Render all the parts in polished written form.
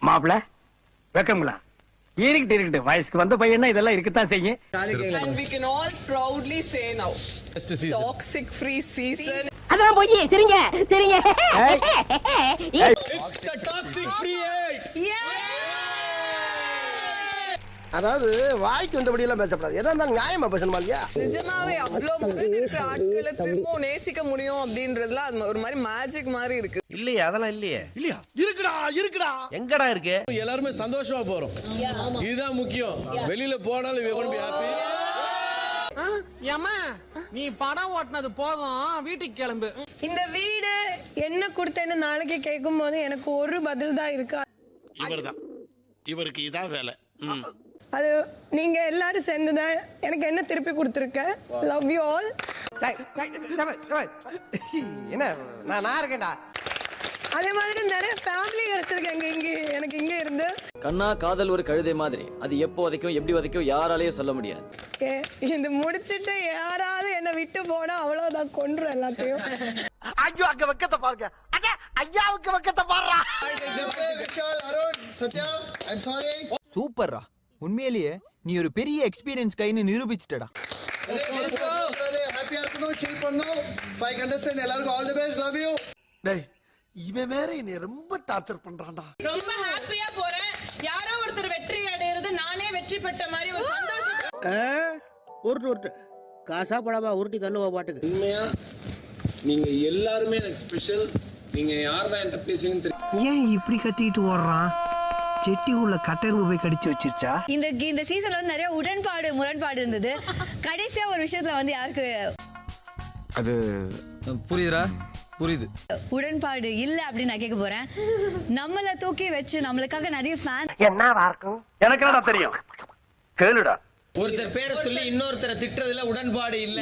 மாப்பிள வெக்கங்களா இருக்கட்டு வயசுக்கு வந்த பையனா இதெல்லாம் இருக்கத்தான் செய்யும். And we can all proudly say now, toxic free season. அதான் போய் சரிங்க சரிங்க. It's the toxic free age. அதாவது வாய்க்கு வந்தபடி எல்லாம் பேசப்படாது. எதா இருந்தாலும் நியாயமா பேசணுமா இல்லையா? நிஜமாவே அவ்வளோ முகம் இருக்கிற ஆட்களை திரும்பவும் நேசிக்க முடியும் அப்படின்றதுல அது ஒரு மாதிரி மேஜிக் மாதிரி இருக்கு. இல்லையே அதெல்லாம் இல்லையே. இல்லையா? இருக்குடா. எங்கடா இருக்கு? எல்லாருமே சந்தோஷமா போறோம். இதுதான் முக்கியம். வெளியில போனாலும் we want to be happy. ஏமா நீ படம் ஓட்டுனது போதும், வீட்டுக்கு கிளம்பு. இந்த வீடு என்ன கொடுத்தேன்னு நாளைக்கு கேட்கும் போது எனக்கு ஒரு பதில் தான் இருக்கு. இவருக்கு இதான் வேலை. அது நீங்க எல்லாரும் சேர்ந்துதான் எனக்கு என்ன திருப்பி கொடுத்துருக்க. Love you all. என்ன நான் இருக்கேன்டா. அதே மாதிரி நிறைய ஃபேமிலி கிடைச்சிருக்கேன் இங்க எனக்கு இங்க இருந்து. கண்ணா காதல் ஒரு கழுதை மாதிரி, அது எப்போ வதைக்கும் எப்படி வதைக்கும் யாராலையும் சொல்ல முடியாது. இது முடிச்சிட்டு யாராவது என்ன விட்டு போனா அவ்வளவுதான், கொன்றும் எல்லாத்தையும். ஐயோ அங்க வெக்கத்தை பாருங்க. ஐயாவுக்கு வெக்கத்தை பாருடா. சூப்பர்ரா, உண்மையிலேயே நீ ஒரு பெரிய எக்ஸ்பீரியன்ஸ் கைன்னு நிரூபிச்சிட்டடா. ஹாப்பியா இருக்கணும், சில் பண்ணனும். 5 கண்டஸ்டன்ட் எல்லாருக்கும் all the best. Love you. டேய் இவன் வேற என்னை ரொம்ப டார்ச்சர் பண்றான்டா. ரொம்ப ஹாப்பியா போறேன். யாரோ ஒருத்தர் வெற்றி அடையிறது நானே வெற்றி பெற்ற மாதிரி ஒரு சந்தோஷம். உருட்டு காசா படவா உருட்டி தள்ளுவா பாட்டுக்கு. உண்மையா நீங்க எல்லாருமே எனக்கு ஸ்பெஷல். நீங்க யாரதான் என்கிட்ட பேசுவீங்கன்னு தெரியும். ஏன் இப்படி கத்திட்டு ஓடுறான்? செட்டி உள்ள கட்டெரும்பு போய் கடிச்சு வச்சிருச்சா? இந்த சீசன்ல வந்து நிறைய முரண்பாடு இருந்தது. கடைசியா ஒரு விஷயத்துல வந்து யாருக்கு அது புரியுதா? புரியுது. உடன்பாடு இல்ல அப்படின்னு நான் கேட்க போறேன். நம்மள தூக்கி வச்சு நம்மளுக்காக நிறைய ஃபேன் என்னவா இருக்கும்? எனக்கு என்னடா தெரியும், கேளுடா. ஒருத்தர் பேரை சொல்லி இன்னொருத்தரை திட்டுறதுல உடன்பாடு இல்ல.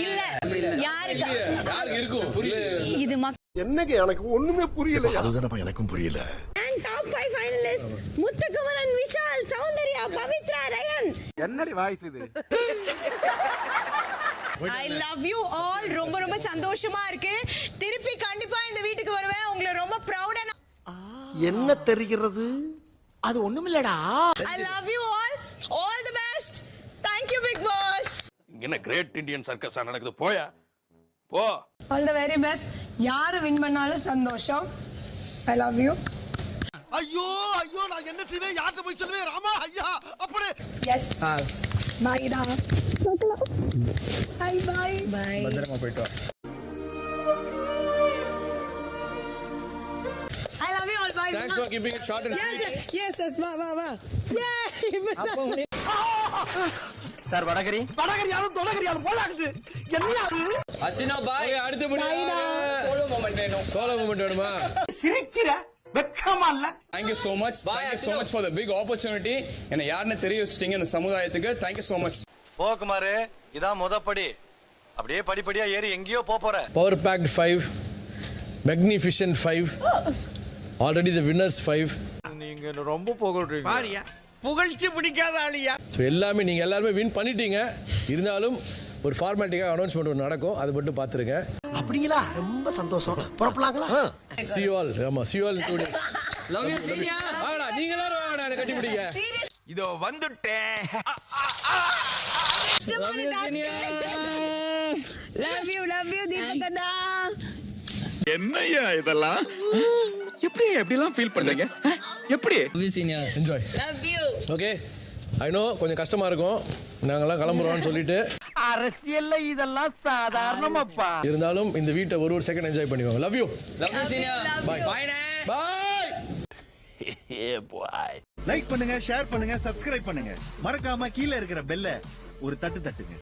யாருக்கு இருக்கும்? புரியல. இது என்னங்க எனக்கு ஒண்ணுமே புரியல. அதுதானப்பா எனக்கும் புரியல. Top 5 finalist Muthukumaran, Vishal, Soundarya, Pavithra, Ryan. என்னடி வாய்ஸ் இது? I love you all. ரொம்ப ரொம்ப சந்தோஷமா இருக்கு. திருப்பி கண்டிப்பா இந்த வீட்டுக்கு வருவேன். உங்களை ரொம்ப ப்ரௌடா. என்ன தெரிகிறது? அது ஒண்ணுமில்லடா. I love you all. All the best. Thank you big boss. என்ன கிரேட் இந்தியன் சர்க்கஸா நடக்குது, போயா போ. All the very best. யாரு வின் பண்ணாலும் சந்தோஷம். I love you. ஐயோ நான் என்ன செய்வேன்? யார்ட்ட போய் சொல்லுவேன்? ராமா ஐயா அப்படி. Yes. Bye டா. Bye bye. பை. பத்திரமா போயிட்டு வா. I love you all. Bye. Thanks for keeping it short and sweet. Yes. வா. Yay. சார் வடகரி தொடகரியாலும் போலாகுது. என்ன அது? அசினோ பாய். அடுத்தபடி சோலோ மொமெண்ட் வேணுமா? சிரிக்கிற வெக்கமா இல்ல? Thank you so much. Thank you so much for the big opportunity. என்ன யாருன்னு தெரிய வச்சிட்டீங்க இந்த சமுதாயத்துக்கு. Thank you so much. போகுமாரு, இதான் முதப்படி. அப்படியே படிப்படியா ஏறி எங்கேயோ போற. Power packed 5, magnificent 5, already the winners 5. நீங்க ரொம்ப புகழ்றீங்க. பாரியா புகழ்ச்சி பிடிக்காத ஆளியா? ஸோ நீங்க எல்லாருமே வின் பண்ணிட்டீங்க. இருந்தாலும் ஒரு ஃபார்மாலிட்டிக்காக அனௌன்ஸ்மெண்ட் நடக்கும், அது மட்டும் பார்த்துருங்க. அப்படிங்களா? ரொம்ப சந்தோஷம். புறப்படலாங்களா? See you all. ஆமா, see you all in 2 days. Love you சீனியா. வாடா, நீங்க எல்லாரும் வாடா, என்ன கட்டி பிடிங்க. இதோ வந்துட்டேன். லவ் யூ சீனியா. Love you தீபகண்ணா. என்னையா இதெல்லாம்? எப்படிலாம் ஃபீல் பண்றீங்க? எப்படி? லவ் யூ சீனியா. Enjoy. Love you. Okay, I know கொஞ்சம் கஷ்டமா இருக்கும், நாங்கெல்லாம் கிளம்புறோம்னு சொல்லிட்டு. அரசியல்ல இதெல்லாம் சாதாரணமாப்பா. இருந்தாலும் இந்த வீட்டை ஒரு செகண்ட் என்ஜாய் பண்ணிக்கோங்க. Love you. லவ் யூ சீனியா. Bye bye. லைக் பண்ணுங்க, ஷேர் பண்ணுங்க, சப்ஸ்கிரைப் பண்ணுங்க. மறக்காம கீழே இருக்கிற பெல்ல ஒரு தட்டுங்க.